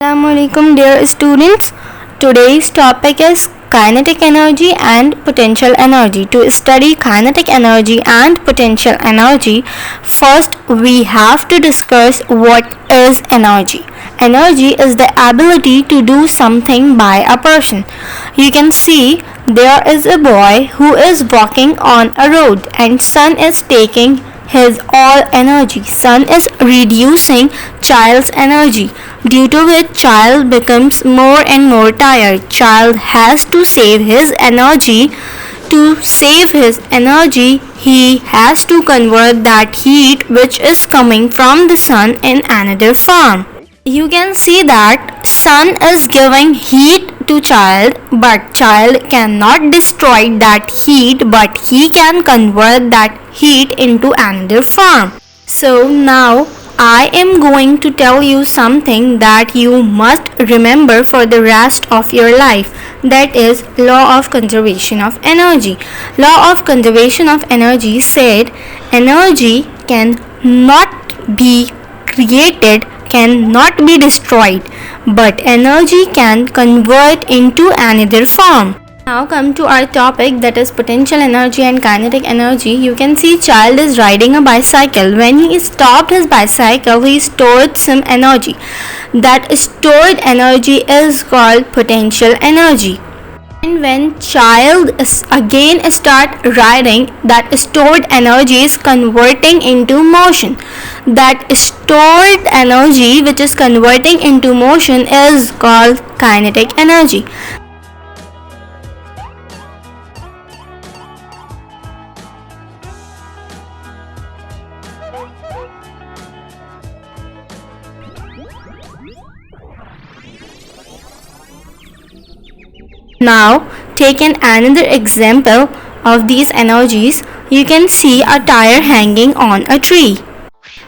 Assalamualaikum dear students. Today's topic is kinetic energy and potential energy. To study kinetic energy and potential energy, first we have to discuss what is energy. Energy is the ability to do something by a person. You can see there is a boy who is walking on a road and sun is taking his all energy. Sun is reducing child's energy, due to which child becomes more and more tired. Child has to save his energy. To save his energy, he has to convert that heat which is coming from the sun in another form. You can see that sun is giving heat to child, but child cannot destroy that heat, but he can convert that heat into another form. So now I am going to tell you something that you must remember for the rest of your life. That is law of conservation of energy. Law of conservation of energy said energy cannot be created, cannot be destroyed, but energy can convert into another form. Now come to our topic, that is potential energy and kinetic energy. You can see child is riding a bicycle. When he stopped his bicycle, he stored some energy. That stored energy is called potential energy. And when child again start riding, that stored energy is converting into motion. That stored energy which is converting into motion is called kinetic energy. Now, taking another example of these energies, you can see a tire hanging on a tree.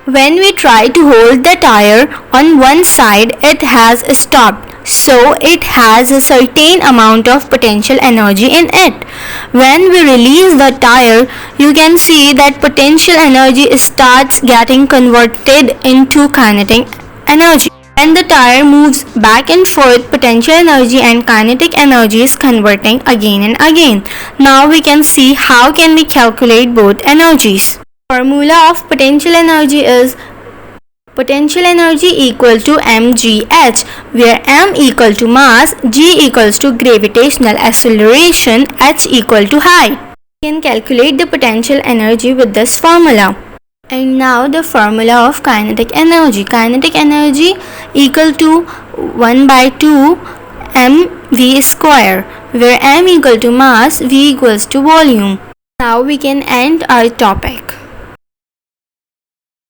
When we try to hold the tire on one side, it has stopped. So, it has a certain amount of potential energy in it. When we release the tire, you can see that potential energy starts getting converted into kinetic energy. When the tire moves back and forth, potential energy and kinetic energy is converting again and again. Now we can see how can we calculate both energies. Formula of potential energy is potential energy equal to mgh, where m equal to mass, g equals to gravitational acceleration, h equal to height. We can calculate the potential energy with this formula. And now the formula of kinetic energy. Kinetic energy equal to 1 by 2 mv square, where m equal to mass, v equals to volume. Now we can end our topic.